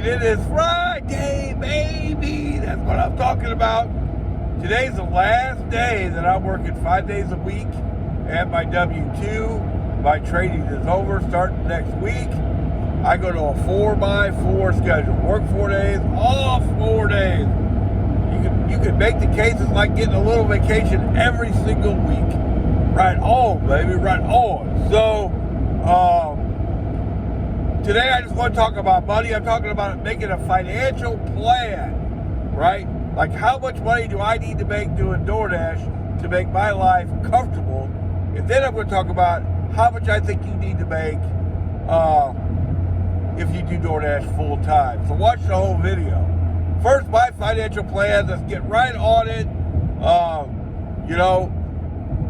it is Friday, baby. That's what I'm talking about. Today's the last day that I'm working 5 days a week at my W-2. My training is over, starting next week. I go to a 4x4 schedule. Work 4 days, off 4 days. You can make the case it's like getting a little vacation every single week. Right on, baby, right on. So, today I just want to talk about money. I'm talking about making a financial plan, right? Like how much money do I need to make doing Doordash to make my life comfortable? And then I'm going to talk about how much I think you need to make if you do Doordash full time. So watch the whole video. First, my financial plan, let's get right on it.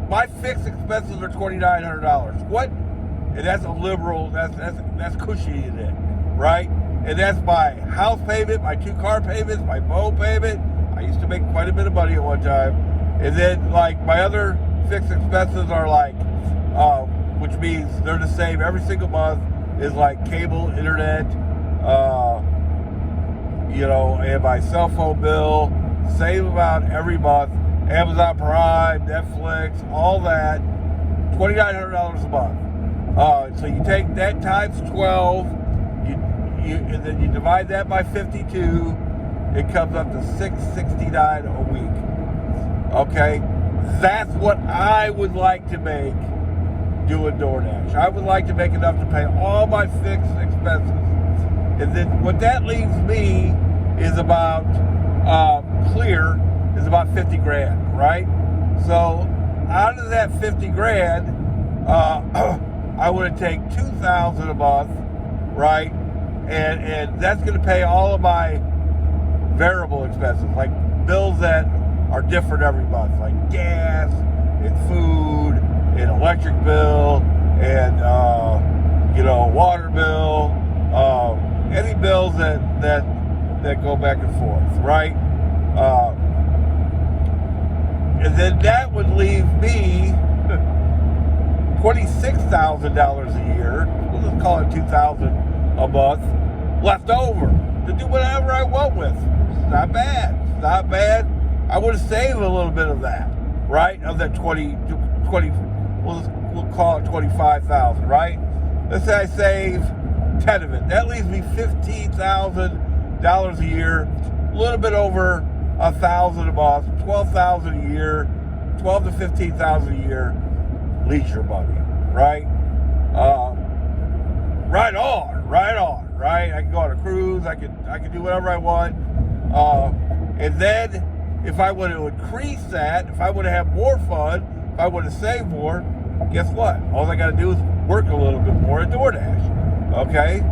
My fixed expenses are $2,900. What? And that's a liberal, that's cushy in it, right? And that's my house payment, my 2 car payments, my boat payment. I used to make quite a bit of money at one time. And then like my other fixed expenses are like, which means they're the same every single month, is like cable, internet, and my cell phone bill, same amount every month. Amazon Prime, Netflix, all that, $2,900 a month. So you take that times 12, and then you divide that by 52, it comes up to $669 a week. Okay, that's what I would like to make doing Doordash. I would like to make enough to pay all my fixed expenses, and then what that leaves me is about is about 50 grand, right? So out of that 50 grand, I want to take $2,000 a month, right? And that's going to pay all of my variable expenses, like bills that are different every month, like gas and food and electric bill and water bill, any bills that go back and forth, right? And then that would leave me $26,000 a year. We'll just call it $2,000 a month left over to do whatever I want with. It's not bad. It's not bad. I would have saved a little bit of that, right? Of that 20. We'll call it 25,000, right? Let's say I save 10 of it. That leaves me $15,000 a year, a little bit over $1,000 a month, $12,000 a year, $12,000 to $15,000 a year, leisure money, right? Right on, right? I can go on a cruise. I can do whatever I want. And then if I want to increase that, if I want to have more fun, if I want to save more, guess what? All I got to do is work a little bit more at Doordash, okay?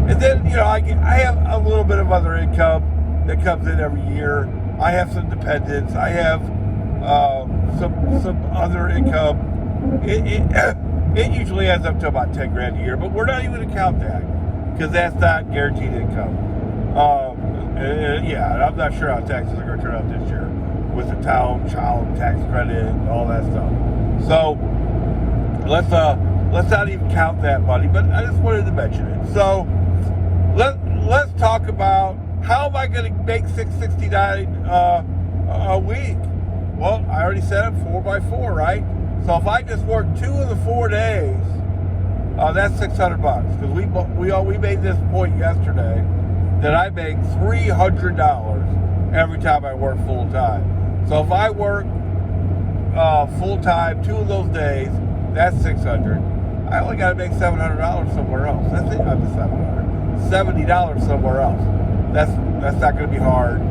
And then, I have a little bit of other income that comes in every year. I have some dependents. I have some other income. It usually adds up to about 10 grand a year, but we're not even going to count that because that's not guaranteed income. I'm not sure how taxes are going to turn out this year with the child tax credit and all that stuff. So let's not even count that money, but I just wanted to mention it. So let's talk about how am I going to make $669 a week? Well, I already said I'm 4x4, right? So if I just work 2 of the 4 days, that's $600. Because we made this point yesterday that I make $300 every time I work full time. So if I work full time 2 of those days, that's $600. I only got to make $700 somewhere else. That's it. I'm just $70 somewhere else. That's not going to be hard.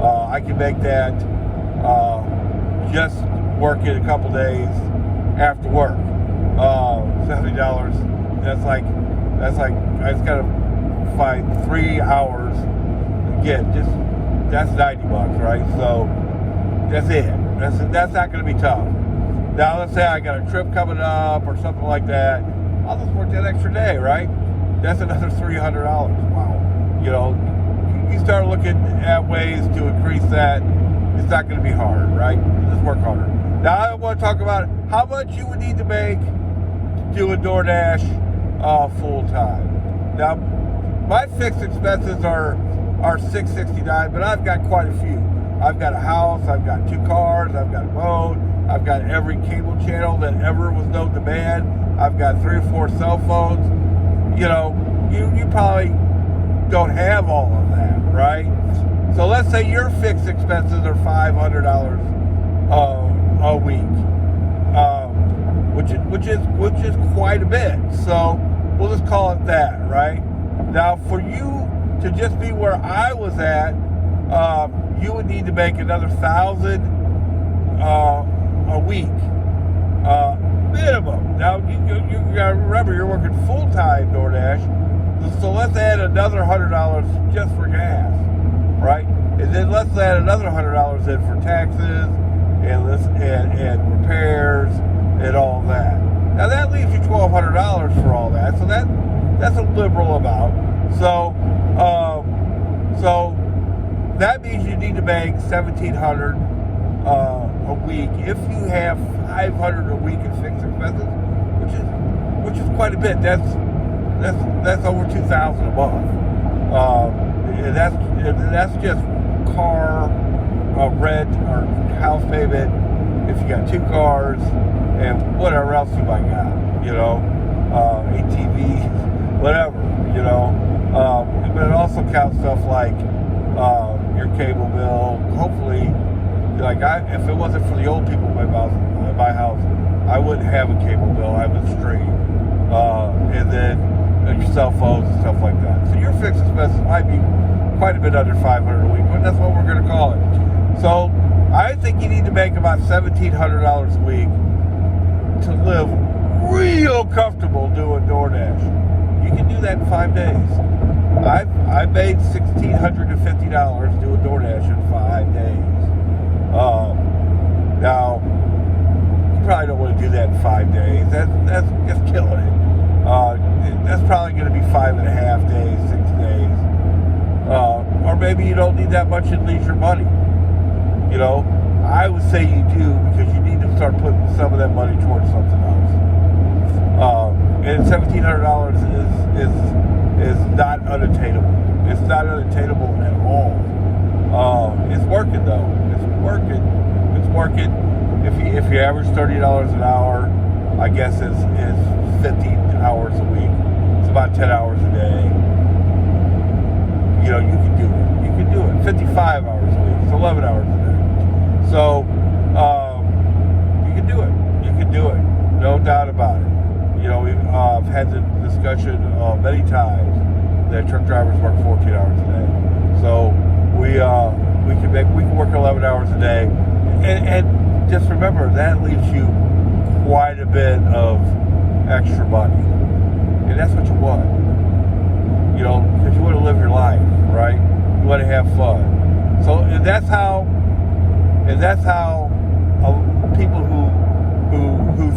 I can make that just working a couple days after work. $70. That's like I just gotta find 3 hours. Again, that's $90, right? So that's it. That's not going to be tough. Now let's say I got a trip coming up or something like that. I'll just work that extra day, right? That's another $300. Wow. You start looking at ways to increase that. It's not going to be hard, right? Just work harder. Now I want to talk about how much you would need to make to do a Doordash full time. Now my fixed expenses are $669, but I've got quite a few. I've got a house, I've got 2 cars, I've got a boat, I've got every cable channel that ever was known to man. I've got 3 or 4 cell phones. You know, you probably don't have all of that, right? So let's say your fixed expenses are $500 a week, which is quite a bit. So we'll just call it that, right? Now, for you to just be where I was at, you would need to make another $1,000 a week minimum. Now you gotta remember you're working full time DoorDash, so let's add another $100 just for gas, right? And then let's add another $100 in for taxes and repairs and all that. Now that leaves you $1,200 for all that. So that's a liberal amount. So that means you need to make $1,700 a week if you have $500 a week in fixed expenses, which is quite a bit. That's over $2,000 a month. And that's just car rent or house payment if you got 2 cars and whatever else you might got, you know, ATVs, whatever, you know. But it also counts stuff like your cable bill. Hopefully, like if it wasn't for the old people in my house, I wouldn't have a cable bill. I would stream, and then your cell phones and stuff like that. So your fixed expenses might be quite a bit under $500 a week, but that's what we're going to call it. So I think you need to make about $1,700 a week to live real comfortable doing DoorDash. You can do that in 5 days. I made $1,650 doing DoorDash in 5 days. Now, you probably don't want to do that in 5 days. That's just killing it. That's probably going to be 5.5 days, 6 days. Or maybe you don't need that much in leisure money. You know, I would say you do because you need to start putting some of that money towards something else. And $1,700 is not unattainable. It's not unattainable at all. It's working though. It's working. If you average $30 an hour, I guess is 50 hours a week. It's about 10 hours a day. You know, you can do it. 55 hours a week. It's 11 hours a day. So you can do it. No doubt about it. You know, we've had the discussion many times that truck drivers work 14 hours a day. So we can work 11 hours a day, and just remember that leaves you quite a bit of extra money, and that's what you want. You know, because you want to live your life, right? You want to have fun. So and that's how people who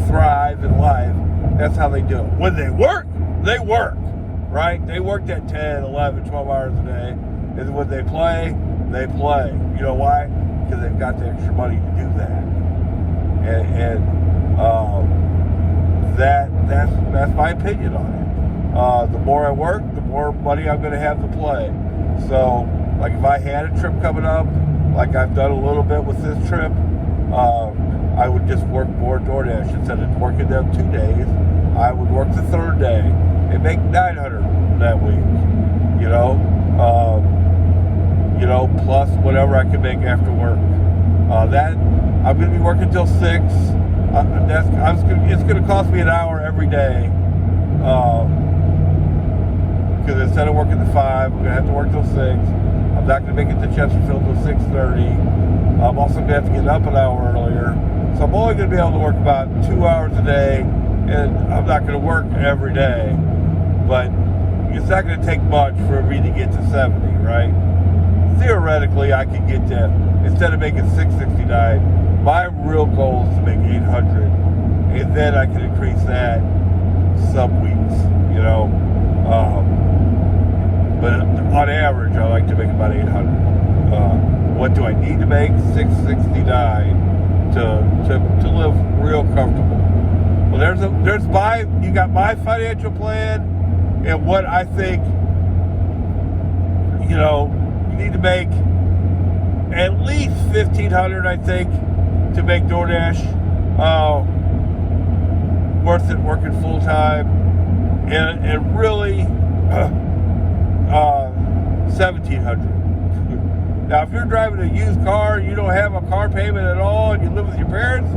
thrive in life. That's how they do it. When they work, right? They work that 10, 11, 12 hours a day. And when they play. You know why? Because they've got the extra money to do that. And that's my opinion on it. The more I work, the more money I'm going to have to play. So, like if I had a trip coming up, like I've done a little bit with this trip, I would just work more DoorDash. Instead of working them 2 days, I would work the 3rd day and make $900 that week. Plus whatever I could make after work. That I'm going to be working till 6. It's going to cost me an hour every day. Because instead of working to 5, I'm going to have to work till 6. I'm not going to make it to Chesterfield till 6:30. I'm also going to have to get up an hour earlier. So I'm only going to be able to work about 2 hours a day, and I'm not going to work every day. But it's not going to take much for me to get to 70, right? Theoretically, I could get to, instead of making $669, my real goal is to make $800, and then I can increase that some weeks, But on average, I like to make about $800. What do I need to make? $669 to live real comfortable. Well, you got my financial plan and what I think you know, you need to make at least $1,500, I think, to make DoorDash worth it working full time, and really $1,700. Now, if you're driving a used car, you don't have a car payment at all, and you live with your parents,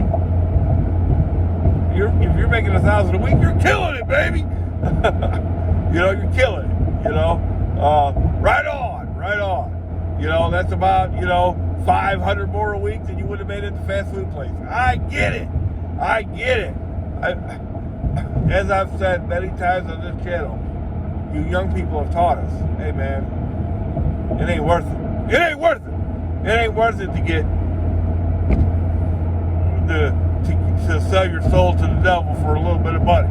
if you're making $1,000 a week, you're killing it, baby. You know, you're killing it. You know, right on. You know, that's about, you know, $500 more a week than you would have made at the fast food place. I get it. As I've said many times on this channel, you young people have taught us, hey man, it ain't worth it. It ain't worth it. It ain't worth it to get to sell your soul to the devil for a little bit of money.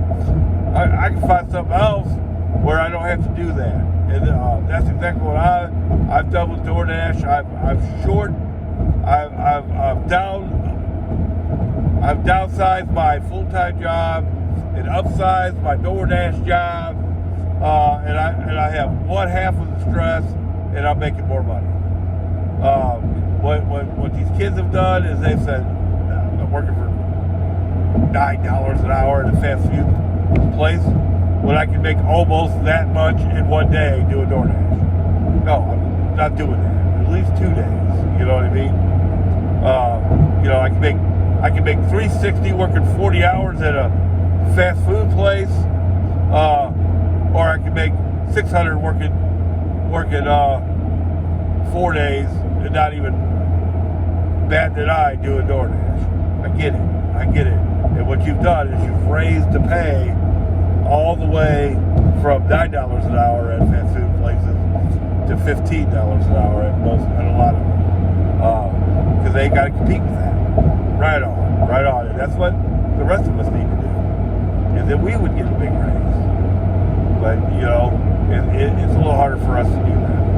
I can find something else where I don't have to do that, and that's exactly what I've done with DoorDash. I've downsized my full-time job and upsized my DoorDash job, and I have one half of the stress, and I'm making more money. What these kids have done is they've said, I'm working for $9 an hour at a fast food place when I can make almost that much in one day doing DoorDash. No, I'm not doing that. At least 2 days. You know what I mean? You know, I can make $360 working 40 hours at a fast food place, or I can make $600 working 4 days and not even batting an eye doing DoorDash. I get it. And what you've done is you've raised the pay all the way from $9 an hour at fast food places to $15 an hour at a lot of them, because they got to compete with that. Right on, and that's what the rest of us need to do, and then we would get a big raise. But you know, it's a little harder for us to do that.